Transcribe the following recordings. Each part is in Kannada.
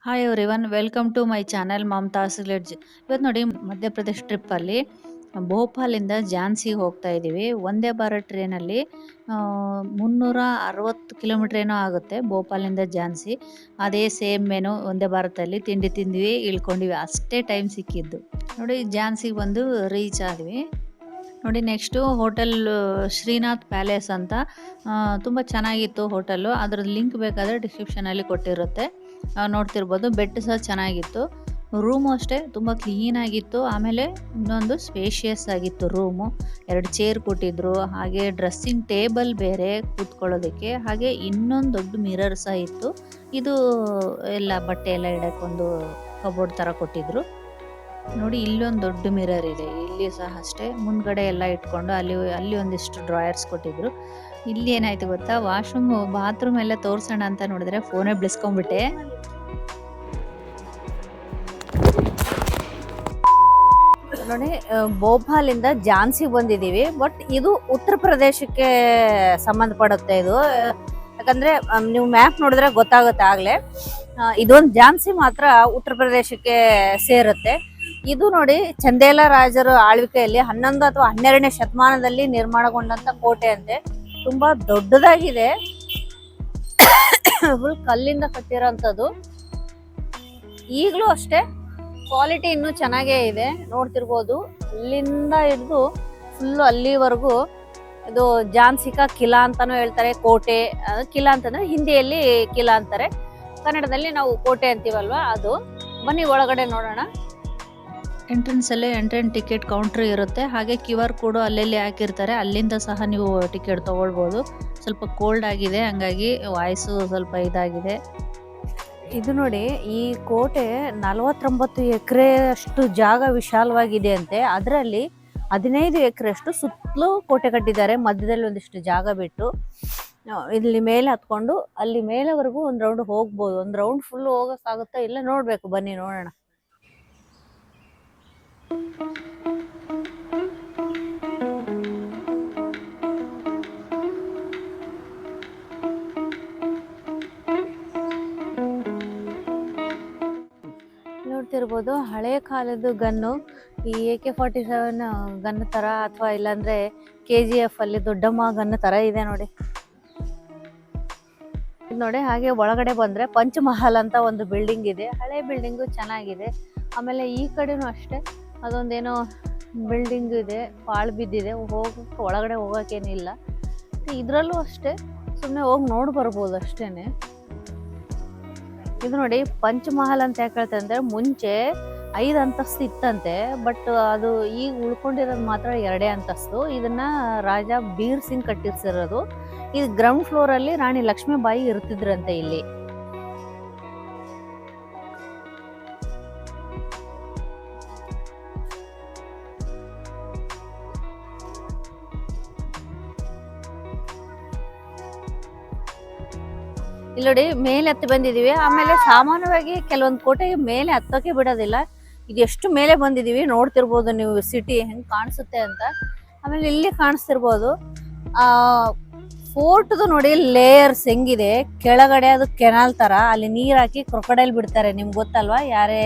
Hi everyone, welcome to my channel Mamata's village. ಇವತ್ತು ನೋಡಿ ಮಧ್ಯಪ್ರದೇಶ್ ಟ್ರಿಪ್ಪಲ್ಲಿ ಭೋಪಾಲಿಂದ ಝಾನ್ಸಿಗೆ ಹೋಗ್ತಾ ಇದ್ದೀವಿ. ಒಂದೇ ಭಾರತ್ ಟ್ರೈನಲ್ಲಿ 360 ಕಿಲೋಮೀಟರ್ ಏನೋ ಆಗುತ್ತೆ ಭೋಪಾಲಿಂದ ಝಾನ್ಸಿ. ಅದೇ ಸೇಮ್ ಮೆನು ಒಂದೇ ಭಾರತಲ್ಲಿ ತಿಂಡಿ ತಿಂದ್ವಿ, ಇಳ್ಕೊಂಡಿವಿ, ಅಷ್ಟೇ ಟೈಮ್ ಸಿಕ್ಕಿದ್ದು. ನೋಡಿ ಝಾನ್ಸಿಗೆ ಬಂದು ರೀಚ್ ಆದ್ವಿ. ನೋಡಿ ನೆಕ್ಸ್ಟು ಹೋಟೆಲ್ ಶ್ರೀನಾಥ್ ಪ್ಯಾಲೇಸ್ ಅಂತ, ತುಂಬ ಚೆನ್ನಾಗಿತ್ತು ಹೋಟೆಲ್ಲು. ಅದ್ರ ಲಿಂಕ್ ಬೇಕಾದರೆ ಡಿಸ್ಕ್ರಿಪ್ಷನಲ್ಲಿ ಕೊಟ್ಟಿರುತ್ತೆ, ನೋಡ್ತಿರ್ಬೋದು. ಬೆಡ್ ಸಹ ಚೆನ್ನಾಗಿತ್ತು, ರೂಮು ಅಷ್ಟೇ ತುಂಬ ಕ್ಲೀನಾಗಿತ್ತು. ಆಮೇಲೆ ಇನ್ನೊಂದು ಸ್ಪೇಷಿಯಸ್ ಆಗಿತ್ತು ರೂಮು. 2 ಚೇರ್ ಕೊಟ್ಟಿದ್ರು, ಹಾಗೆ ಡ್ರೆಸ್ಸಿಂಗ್ ಟೇಬಲ್ ಬೇರೆ ಕೂತ್ಕೊಳ್ಳೋದಕ್ಕೆ, ಹಾಗೆ ಇನ್ನೊಂದು ದೊಡ್ಡ ಮಿರರ್ ಸಹ ಇತ್ತು. ಇದು ಎಲ್ಲ ಬಟ್ಟೆ ಎಲ್ಲ ಇಡೋಕ್ಕೊಂದು ಕಬೋರ್ಡ್ ಥರ ಕೊಟ್ಟಿದ್ರು. ನೋಡಿ ಇಲ್ಲೊಂದು ದೊಡ್ಡ ಮಿರರ್ ಇದೆ, ಇಲ್ಲಿ ಸಹ ಅಷ್ಟೇ. ಮುಂದ್ಗಡೆ ಎಲ್ಲ ಇಟ್ಕೊಂಡು ಅಲ್ಲಿ ಒಂದಿಷ್ಟು ಡ್ರಾಯರ್ಸ್ ಕೊಟ್ಟಿದ್ರು. ಇಲ್ಲಿ ಏನಾಯ್ತು ಗೊತ್ತಾ, ವಾಶ್ರೂಮ್ ಬಾತ್ರೂಮ್ ಎಲ್ಲ ತೋರ್ಸೋಣ ಅಂತ ನೋಡಿದ್ರೆ ಫೋನೇ ಬಿಡಿಸ್ಕೊಂಡ್ಬಿಟ್ಟೆ. ನೋಡಿ, ಭೋಪಾಲಿಂದ ಝಾನ್ಸಿಗೆ ಬಂದಿದ್ದೀವಿ. ಬಟ್ ಇದು ಉತ್ತರ ಪ್ರದೇಶಕ್ಕೆ ಸಂಬಂಧಪಡುತ್ತೆ ಇದು. ಯಾಕಂದ್ರೆ ನೀವು ಮ್ಯಾಪ್ ನೋಡಿದ್ರೆ ಗೊತ್ತಾಗುತ್ತೆ ಆಗ್ಲೇ. ಇದೊಂದು ಝಾನ್ಸಿ ಮಾತ್ರ ಉತ್ತರ ಪ್ರದೇಶಕ್ಕೆ ಸೇರುತ್ತೆ. ಇದು ನೋಡಿ ಚಂದೇಲ ರಾಜರ ಆಳ್ವಿಕೆಯಲ್ಲಿ 11 ಅಥವಾ 12ನೇ ಶತಮಾನದಲ್ಲಿ ನಿರ್ಮಾಣಗೊಂಡಂತ ಕೋಟೆ ಅಂತೆ. ತುಂಬಾ ದೊಡ್ಡದಾಗಿದೆ, ಫುಲ್ ಕಲ್ಲಿಂದ ಕಟ್ಟಿರೋಂಥದ್ದು. ಈಗಲೂ ಅಷ್ಟೇ ಕ್ವಾಲಿಟಿ ಇನ್ನೂ ಚೆನ್ನಾಗೇ ಇದೆ, ನೋಡ್ತಿರ್ಬೋದು. ಅಲ್ಲಿಂದ ಹಿಡಿದು ಫುಲ್ಲು ಅಲ್ಲಿವರೆಗೂ ಇದು ಝಾನ್ಸಿಕಾ ಕಿಲಾ ಅಂತಾನೂ ಹೇಳ್ತಾರೆ. ಕೋಟೆ, ಕಿಲಾ ಅಂತಂದ್ರೆ ಹಿಂದಿಯಲ್ಲಿ ಕಿಲಾ ಅಂತಾರೆ, ಕನ್ನಡದಲ್ಲಿ ನಾವು ಕೋಟೆ ಅಂತೀವಲ್ವಾ ಅದು. ಬನ್ನಿ ಒಳಗಡೆ ನೋಡೋಣ. ಎಂಟ್ರೆನ್ಸ್ ಟಿಕೆಟ್ ಕೌಂಟರ್ ಇರುತ್ತೆ, ಹಾಗೆ QR ಕೋಡು ಅಲ್ಲೆಲ್ಲಿ ಹಾಕಿರ್ತಾರೆ, ಅಲ್ಲಿಂದ ಸಹ ನೀವು ಟಿಕೆಟ್ ತಗೊಳ್ಬೋದು. ಸ್ವಲ್ಪ ಕೋಲ್ಡ್ ಆಗಿದೆ, ಹಂಗಾಗಿ ವಾಯ್ಸು ಸ್ವಲ್ಪ ಇದಾಗಿದೆ. ಇದು ನೋಡಿ, ಈ ಕೋಟೆ 49 ಎಕರೆ ಅಷ್ಟು ಜಾಗ ವಿಶಾಲವಾಗಿದೆ ಅಂತೆ. ಅದರಲ್ಲಿ 15 ಎಕರೆ ಅಷ್ಟು ಸುತ್ತಲೂ ಕೋಟೆ ಕಟ್ಟಿದ್ದಾರೆ, ಮಧ್ಯದಲ್ಲಿ ಒಂದಿಷ್ಟು ಜಾಗ ಬಿಟ್ಟು. ಇಲ್ಲಿ ಮೇಲೆ ಹತ್ಕೊಂಡು ಅಲ್ಲಿ ಮೇಲೆವರೆಗೂ ಒಂದು ರೌಂಡ್ ಹೋಗ್ಬೋದು. ಒಂದು ರೌಂಡ್ ಫುಲ್ ಹೋಗೋಕ್ಕಾಗುತ್ತಾ ಇಲ್ಲ ನೋಡ್ಬೇಕು, ಬನ್ನಿ ನೋಡೋಣ. ನೋಡ್ತಿರ್ಬೋದು ಹಳೆ ಕಾಲದ ಗನ್ನು, ಈ AK-47 ಗನ್ ತರ, ಅಥವಾ ಇಲ್ಲಾಂದ್ರೆ KGF ಅಲ್ಲಿ ದೊಡ್ಡಮ್ಮ ಗನ್ ತರ ಇದೆ ನೋಡಿ. ನೋಡಿ, ಹಾಗೆ ಒಳಗಡೆ ಬಂದ್ರೆ ಪಂಚಮಹಲ್ ಅಂತ ಒಂದು ಬಿಲ್ಡಿಂಗ್ ಇದೆ, ಹಳೆ ಬಿಲ್ಡಿಂಗು ಚೆನ್ನಾಗಿದೆ. ಆಮೇಲೆ ಈ ಕಡೆನೂ ಅಷ್ಟೇ ಅದೊಂದೇನೋ ಬಿಲ್ಡಿಂಗ್ ಇದೆ, ಪಾಳು ಬಿದ್ದಿದೆ, ಒಳಗಡೆ ಹೋಗೋಕೇನಿಲ್ಲ. ಇದ್ರಲ್ಲೂ ಅಷ್ಟೇ ಸುಮ್ಮನೆ ಹೋಗಿ ನೋಡಿ ಬರ್ಬೋದು ಅಷ್ಟೇನೆ. ಇದು ನೋಡಿ ಪಂಚಮಹಲ್ ಅಂತ ಯಾಕೆ ಹೇಳ್ತಾರೆ ಅಂದ್ರೆ, ಮುಂಚೆ 5 ಅಂತಸ್ತು ಇತ್ತಂತೆ, ಬಟ್ ಅದು ಈಗ ಉಳ್ಕೊಂಡಿರೋದು ಮಾತ್ರ 2 ಅಂತಸ್ತು. ಇದನ್ನ ರಾಜ ಬೀರ್ ಸಿಂಗ್ ಕಟ್ಟಿಸಿರೋದು. ಇದು ಗ್ರೌಂಡ್ ಫ್ಲೋರ್ ಅಲ್ಲಿ ರಾಣಿ ಲಕ್ಷ್ಮೀಬಾಯಿ ಇರ್ತಿದ್ರಂತೆ ಇಲ್ಲಿ. ಇಲ್ಲಿ ನೋಡಿ ಮೇಲೆ ಹತ್ತಿ ಬಂದಿದೀವಿ. ಆಮೇಲೆ ಸಾಮಾನ್ಯವಾಗಿ ಕೆಲವೊಂದು ಕೋಟೆಗೆ ಮೇಲೆ ಹತ್ತೋಕೆ ಬಿಡೋದಿಲ್ಲ. ಇದು ಎಷ್ಟು ಮೇಲೆ ಬಂದಿದೀವಿ ನೋಡ್ತಿರ್ಬೋದು ನೀವು, ಸಿಟಿ ಹೆಂಗ್ ಕಾಣಿಸುತ್ತೆ ಅಂತ. ಆಮೇಲೆ ಇಲ್ಲಿ ಕಾಣಿಸ್ತಿರ್ಬೋದು ಫೋರ್ಟ್ದು ನೋಡಿ ಲೇಯರ್ಸ್ ಹೆಂಗಿದೆ. ಕೆಳಗಡೆ ಅದು ಕೆನಾಲ್ ತರ, ಅಲ್ಲಿ ನೀರ್ ಹಾಕಿ ಕ್ರೊಕೊಡೈಲ್ ಬಿಡ್ತಾರೆ, ನಿಮ್ಗೆ ಗೊತ್ತಲ್ವಾ? ಯಾರೇ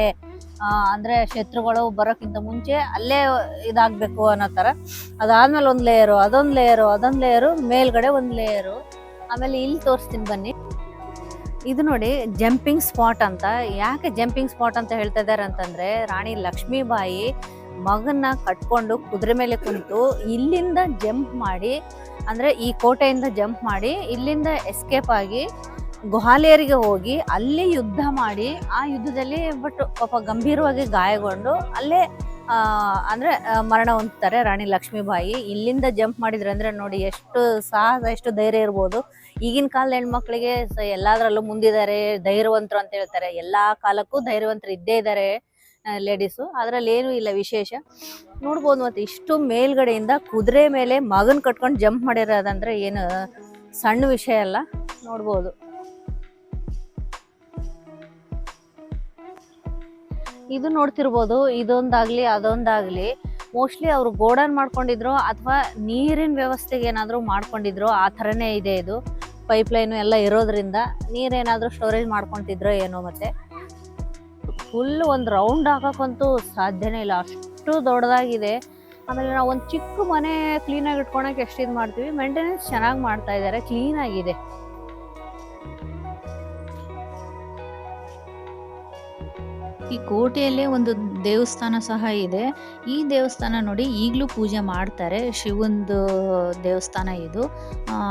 ಅಂದ್ರೆ ಶತ್ರುಗಳು ಬರೋಕ್ಕಿಂತ ಮುಂಚೆ ಅಲ್ಲೇ ಇದಾಗ್ಬೇಕು ಅನ್ನೋ ತರ. ಅದಾದ್ಮೇಲೆ ಒಂದ್ ಲೇಯರು, ಅದೊಂದ್ ಲೇಯರು, ಮೇಲ್ಗಡೆ ಒಂದ್ ಲೇಯರು. ಆಮೇಲೆ ಇಲ್ಲಿ ತೋರಿಸ್ತೀನಿ ಬನ್ನಿ. ಇದು ನೋಡಿ ಜಂಪಿಂಗ್ ಸ್ಪಾಟ್ ಅಂತ. ಯಾಕೆ ಜಂಪಿಂಗ್ ಸ್ಪಾಟ್ ಅಂತ ಹೇಳ್ತಾ ಇದ್ದಾರೆ ಅಂತಂದ್ರೆ, ರಾಣಿ ಲಕ್ಷ್ಮೀಬಾಯಿ ಮಗನ್ನ ಕಟ್ಕೊಂಡು ಕುದುರೆ ಮೇಲೆ ಕುಂತು ಇಲ್ಲಿಂದ ಜಂಪ್ ಮಾಡಿ, ಅಂದ್ರೆ ಈ ಕೋಟೆಯಿಂದ ಜಂಪ್ ಮಾಡಿ ಇಲ್ಲಿಂದ ಎಸ್ಕೇಪ್ ಆಗಿ ಗ್ವಾಲಿಯರಿಗೆ ಹೋಗಿ ಅಲ್ಲಿ ಯುದ್ಧ ಮಾಡಿ, ಆ ಯುದ್ಧದಲ್ಲಿ ಬಟ್ ಪಾಪ ಗಂಭೀರವಾಗಿ ಗಾಯಗೊಂಡು ಅಲ್ಲೇ ಅಂದ್ರೆ ಮರಣ ಹೊಂದ್ತಾರೆ ರಾಣಿ ಲಕ್ಷ್ಮೀಬಾಯಿ. ಇಲ್ಲಿಂದ ಜಂಪ್ ಮಾಡಿದ್ರೆ ಅಂದ್ರೆ ನೋಡಿ ಎಷ್ಟು ಸಾಹಸ, ಎಷ್ಟು ಧೈರ್ಯ ಇರ್ಬೋದು. ಈಗಿನ ಕಾಲದ ಹೆಣ್ಮಕ್ಳಿಗೆ ಎಲ್ಲಾದ್ರಲ್ಲೂ ಮುಂದಿದ್ದಾರೆ, ಧೈರ್ಯವಂತರು ಅಂತ ಹೇಳ್ತಾರೆ. ಎಲ್ಲಾ ಕಾಲಕ್ಕೂ ಧೈರ್ಯವಂತರು ಇದ್ದೇ ಇದ್ದಾರೆ ಲೇಡೀಸು, ಅದ್ರಲ್ಲಿ ಏನು ಇಲ್ಲ ವಿಶೇಷ. ನೋಡ್ಬೋದು, ಮತ್ತೆ ಇಷ್ಟು ಮೇಲ್ಗಡೆಯಿಂದ ಕುದುರೆ ಮೇಲೆ ಮಗನ್ ಕಟ್ಕೊಂಡು ಜಂಪ್ ಮಾಡಿರೋದಂದ್ರೆ ಏನು ಸಣ್ಣ ವಿಷಯ ಅಲ್ಲ, ನೋಡ್ಬೋದು. ಇದು ನೋಡ್ತಿರ್ಬೋದು, ಇದೊಂದಾಗ್ಲಿ ಅದೊಂದಾಗ್ಲಿ ಮೋಸ್ಟ್ಲಿ ಅವರು ಗೋಡನ್ ಮಾಡ್ಕೊಂಡಿದ್ರು ಅಥವಾ ನೀರಿನ ವ್ಯವಸ್ಥೆಗೆ ಏನಾದ್ರು ಮಾಡ್ಕೊಂಡಿದ್ರು, ಆ ಥರನೇ ಇದೆ ಇದು. ಪೈಪ್ ಲೈನ್ ಎಲ್ಲ ಇರೋದ್ರಿಂದ ನೀರೇನಾದ್ರೂ ಸ್ಟೋರೇಜ್ ಮಾಡ್ಕೊಂತಿದ್ರೋ ಏನೋ. ಮತ್ತೆ ಫುಲ್ ಒಂದು ರೌಂಡ್ ಹಾಕಕ್ಕಂತೂ ಸಾಧ್ಯನೇ ಇಲ್ಲ, ಅಷ್ಟು ದೊಡ್ಡದಾಗಿದೆ. ಆಮೇಲೆ ನಾವು ಒಂದು ಚಿಕ್ಕ ಮನೆ ಕ್ಲೀನಾಗಿ ಇಟ್ಕೊಳಕ್ಕೆ ಎಷ್ಟು ಇದು ಮಾಡ್ತೀವಿ, ಮೇಂಟೆನೆನ್ಸ್ ಚೆನ್ನಾಗಿ ಮಾಡ್ತಾ ಇದ್ದಾರೆ, ಕ್ಲೀನಾಗಿದೆ. ಈ ಕೋಟೆಯಲ್ಲೇ ಒಂದು ದೇವಸ್ಥಾನ ಸಹ ಇದೆ. ಈ ದೇವಸ್ಥಾನ ನೋಡಿ ಈಗಲೂ ಪೂಜೆ ಮಾಡ್ತಾರೆ. ಶಿವಂದು ದೇವಸ್ಥಾನ ಇದು.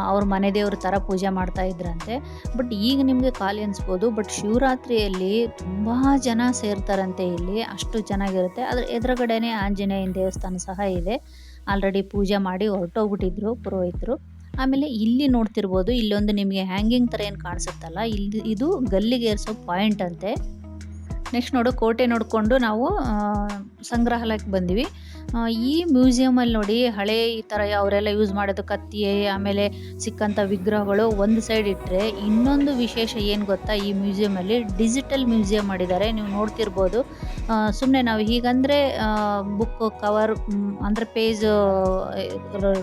ಅವ್ರ ಮನೆ ದೇವ್ರ ಥರ ಪೂಜೆ ಮಾಡ್ತಾ ಇದ್ರಂತೆ. ಬಟ್ ಈಗ ನಿಮಗೆ ಖಾಲಿ ಅನಿಸ್ಬೋದು. ಬಟ್ ಶಿವರಾತ್ರಿಯಲ್ಲಿ ತುಂಬ ಜನ ಸೇರ್ತಾರಂತೆ ಇಲ್ಲಿ, ಅಷ್ಟು ಚೆನ್ನಾಗಿರುತ್ತೆ. ಅದ್ರ ಎದುರುಗಡೆನೇ ಆಂಜನೇಯನ ದೇವಸ್ಥಾನ ಸಹ ಇದೆ. ಆಲ್ರೆಡಿ ಪೂಜೆ ಮಾಡಿ ಹೊರಟೋಗ್ಬಿಟ್ಟಿದ್ರು ಪುರೋಹಿತರು. ಆಮೇಲೆ ಇಲ್ಲಿ ನೋಡ್ತಿರ್ಬೋದು, ಇಲ್ಲೊಂದು ನಿಮಗೆ ಹ್ಯಾಂಗಿಂಗ್ ಥರ ಏನು ಕಾಣಿಸುತ್ತಲ್ಲ, ಇಲ್ಲಿ ಇದು ಗಲ್ಲಿಗೇರಿಸೋ ಪಾಯಿಂಟ್ ಅಂತೆ. ನೆಕ್ಸ್ಟ್ ನೋಡು, ಕೋಟೆ ನೋಡಿಕೊಂಡು ನಾವು ಸಂಗ್ರಹಾಲಯಕ್ಕೆ ಬಂದ್ವಿ. ಈ ಮ್ಯೂಸಿಯಮಲ್ಲಿ ನೋಡಿ ಹಳೆ ಈ ಥರ ಅವರೆಲ್ಲ ಯೂಸ್ ಮಾಡೋದು ಕತ್ತಿ, ಆಮೇಲೆ ಸಿಕ್ಕಂಥ ವಿಗ್ರಹಗಳು ಒಂದು ಸೈಡ್ ಇಟ್ಟರೆ, ಇನ್ನೊಂದು ವಿಶೇಷ ಏನು ಗೊತ್ತಾ, ಈ ಮ್ಯೂಸಿಯಮಲ್ಲಿ ಡಿಜಿಟಲ್ ಮ್ಯೂಸಿಯಂ ಮಾಡಿದ್ದಾರೆ. ನೀವು ನೋಡ್ತಿರ್ಬೋದು. ಸುಮ್ಮನೆ ನಾವು ಹೀಗಂದರೆ ಬುಕ್ ಕವರ್ ಅಂದರೆ ಪೇಜ್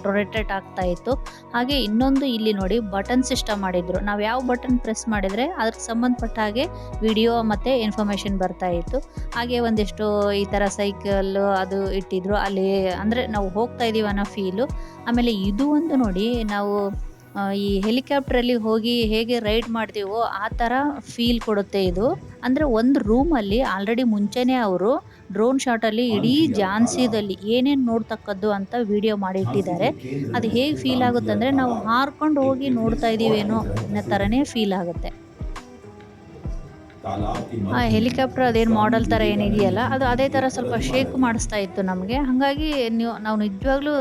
ರೊಟೇಟ್ ಆಗ್ತಾ ಇತ್ತು. ಹಾಗೆ ಇನ್ನೊಂದು ಇಲ್ಲಿ ನೋಡಿ ಬಟನ್ ಸಿಸ್ಟಮ್ ಮಾಡಿದ್ರು. ನಾವು ಯಾವ ಬಟನ್ ಪ್ರೆಸ್ ಮಾಡಿದರೆ ಅದಕ್ಕೆ ಸಂಬಂಧಪಟ್ಟ ಹಾಗೆ ವಿಡಿಯೋ ಮತ್ತು ಇನ್ಫಾರ್ಮೇಷನ್ ಬರ್ತಾ ಇತ್ತು. ಹಾಗೆ ಒಂದಿಷ್ಟು ಈ ಥರ ಸೈಕಲ್ ಅದು ಇಟ್ಟಿದ್ರು ಅಲ್ಲಿ, ಅಂದರೆ ನಾವು ಹೋಗ್ತಾ ಇದೀವಿ ಅನ್ನೋ ಫೀಲು. ಆಮೇಲೆ ಇದು ಒಂದು ನೋಡಿ, ನಾವು ಈ ಹೆಲಿಕಾಪ್ಟ್ರಲ್ಲಿ ಹೋಗಿ ಹೇಗೆ ರೈಡ್ ಮಾಡ್ತೀವೋ ಆ ಥರ ಫೀಲ್ ಕೊಡುತ್ತೆ ಇದು. ಅಂದರೆ ಒಂದು ರೂಮಲ್ಲಿ ಆಲ್ರೆಡಿ ಮುಂಚೆನೇ ಅವರು ಡ್ರೋನ್ ಶಾಟಲ್ಲಿ ಇಡೀ ಝಾನ್ಸಿದಲ್ಲಿ ಏನೇನು ನೋಡ್ತಕ್ಕದ್ದು ಅಂತ ವಿಡಿಯೋ ಮಾಡಿ ಇಟ್ಟಿದ್ದಾರೆ. ಅದು ಹೇಗೆ ಫೀಲ್ ಆಗುತ್ತೆ ಅಂದರೆ ನಾವು ಹಾರ್ಕೊಂಡು ಹೋಗಿ ನೋಡ್ತಾ ಇದ್ದೀವೇನೋ ಅನ್ನೋ ಥರನೇ ಫೀಲ್ ಆಗುತ್ತೆ. ಆ ಹೆಲಿಕಾಪ್ಟರ್ ಅದೇನು ಮಾಡೆಲ್ ಥರ ಏನಿದೆಯಲ್ಲ, ಅದು ಅದೇ ಥರ ಸ್ವಲ್ಪ ಶೇಕ್ ಮಾಡಿಸ್ತಾ ಇತ್ತು ನಮಗೆ. ಹಾಗಾಗಿ ನಾವು ನಿಜವಾಗ್ಲೂ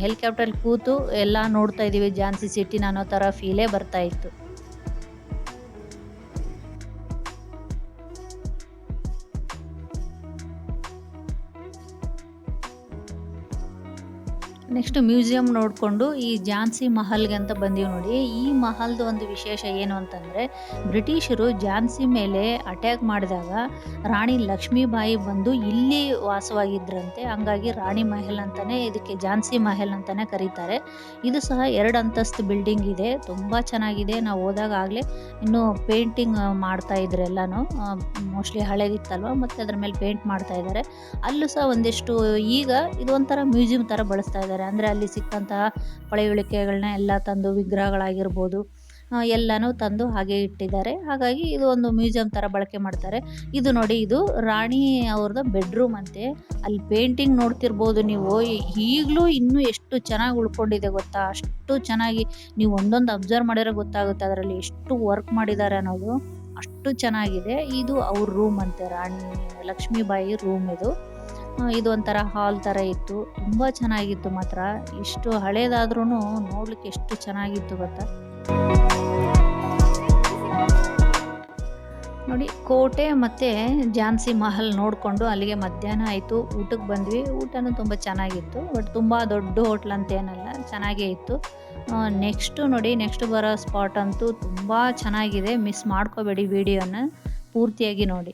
ಹೆಲಿಕಾಪ್ಟ್ರಲ್ಲಿ ಕೂತು ಎಲ್ಲ ನೋಡ್ತಾ ಇದ್ದೀವಿ ಝಾನ್ಸಿ ಸಿಟಿನ ಅನ್ನೋ ಥರ ಫೀಲೇ ಬರ್ತಾ ಇತ್ತು. ನೆಕ್ಸ್ಟ್ ಮ್ಯೂಸಿಯಂ ನೋಡಿಕೊಂಡು ಈ ಝಾನ್ಸಿ ಮಹಲ್ಗೆ ಅಂತ ಬಂದೀವಿ ನೋಡಿ. ಈ ಮಹಲ್ದು ಒಂದು ವಿಶೇಷ ಏನು ಅಂತಂದರೆ, ಬ್ರಿಟಿಷರು ಝಾನ್ಸಿ ಮೇಲೆ ಅಟ್ಯಾಕ್ ಮಾಡಿದಾಗ ರಾಣಿ ಲಕ್ಷ್ಮೀಬಾಯಿ ಬಂದು ಇಲ್ಲಿ ವಾಸವಾಗಿದ್ದರಂತೆ. ಹಂಗಾಗಿ ರಾಣಿ ಮಹಲ್ ಅಂತಲೇ ಇದಕ್ಕೆ ಝಾನ್ಸಿ ಮಹಲ್ ಅಂತಲೇ ಕರೀತಾರೆ. ಇದು ಸಹ 2 ಅಂತಸ್ತು ಬಿಲ್ಡಿಂಗ್ ಇದೆ, ತುಂಬ ಚೆನ್ನಾಗಿದೆ. ನಾವು ಹೋದಾಗಲೇ ಇನ್ನೂ ಪೇಂಟಿಂಗ್ ಮಾಡ್ತಾ ಇದ್ರು ಎಲ್ಲನೂ, ಮೋಸ್ಟ್ಲಿ ಹಳೇದಿತ್ತಲ್ವ, ಮತ್ತು ಅದ್ರ ಮೇಲೆ ಪೇಂಟ್ ಮಾಡ್ತಾ ಇದ್ದಾರೆ. ಅಲ್ಲೂ ಸಹ ಒಂದಿಷ್ಟು ಈಗ ಇದೊಂಥರ ಮ್ಯೂಸಿಯಂ ಥರ ಬಳಸ್ತಾ ಇದ್ದಾರೆ. ಅಂದರೆ ಅಲ್ಲಿ ಸಿಕ್ಕಂತಹ ಪಳೆಯುಳಿಕೆಗಳನ್ನ ಎಲ್ಲ ತಂದು, ವಿಗ್ರಹಗಳಾಗಿರ್ಬೋದು ಎಲ್ಲನೂ ತಂದು ಹಾಗೆ ಇಟ್ಟಿದ್ದಾರೆ. ಹಾಗಾಗಿ ಇದು ಒಂದು ಮ್ಯೂಸಿಯಂ ಥರ ಬಳಕೆ ಮಾಡ್ತಾರೆ. ಇದು ನೋಡಿ, ಇದು ರಾಣಿ ಅವ್ರದ್ದು ಬೆಡ್ರೂಮ್ ಅಂತೆ. ಅಲ್ಲಿ ಪೇಂಟಿಂಗ್ ನೋಡ್ತಿರ್ಬೋದು ನೀವು, ಈಗಲೂ ಇನ್ನೂ ಎಷ್ಟು ಚೆನ್ನಾಗಿ ಉಳ್ಕೊಂಡಿದೆ ಗೊತ್ತಾ. ಅಷ್ಟು ಚೆನ್ನಾಗಿ ನೀವು ಒಂದೊಂದು ಅಬ್ಸರ್ವ್ ಮಾಡಿದ್ರೆ ಗೊತ್ತಾಗುತ್ತೆ ಅದರಲ್ಲಿ ಎಷ್ಟು ವರ್ಕ್ ಮಾಡಿದ್ದಾರೆ ಅನ್ನೋದು. ಅಷ್ಟು ಚೆನ್ನಾಗಿದೆ. ಇದು ಅವ್ರ ರೂಮ್ ಅಂತೆ, ರಾಣಿ ಲಕ್ಷ್ಮೀಬಾಯಿ ರೂಮ್ ಇದು. ಇದು ಒಂಥರ ಹಾಲ್ ಥರ ಇತ್ತು, ತುಂಬ ಚೆನ್ನಾಗಿತ್ತು ಮಾತ್ರ. ಇಷ್ಟು ಹಳೇದಾದ್ರೂ ನೋಡ್ಲಿಕ್ಕೆ ಎಷ್ಟು ಚೆನ್ನಾಗಿತ್ತು ಗೊತ್ತಾ. ನೋಡಿ, ಕೋಟೆ ಮತ್ತು ಝಾನ್ಸಿ ಮಹಲ್ ನೋಡಿಕೊಂಡು ಅಲ್ಲಿಗೆ ಮಧ್ಯಾಹ್ನ ಆಯಿತು. ಊಟಕ್ಕೆ ಬಂದ್ವಿ. ಊಟನೂ ತುಂಬ ಚೆನ್ನಾಗಿತ್ತು. ಬಟ್ ತುಂಬ ದೊಡ್ಡ ಹೋಟ್ಲ್ ಅಂತೇನಲ್ಲ, ಚೆನ್ನಾಗೇ ಇತ್ತು. ನೆಕ್ಸ್ಟ್ ಬರೋ ಸ್ಪಾಟ್ ಅಂತೂ ತುಂಬ ಚೆನ್ನಾಗಿದೆ. ಮಿಸ್ ಮಾಡ್ಕೋಬೇಡಿ, ವಿಡಿಯೋನ ಪೂರ್ತಿಯಾಗಿ ನೋಡಿ.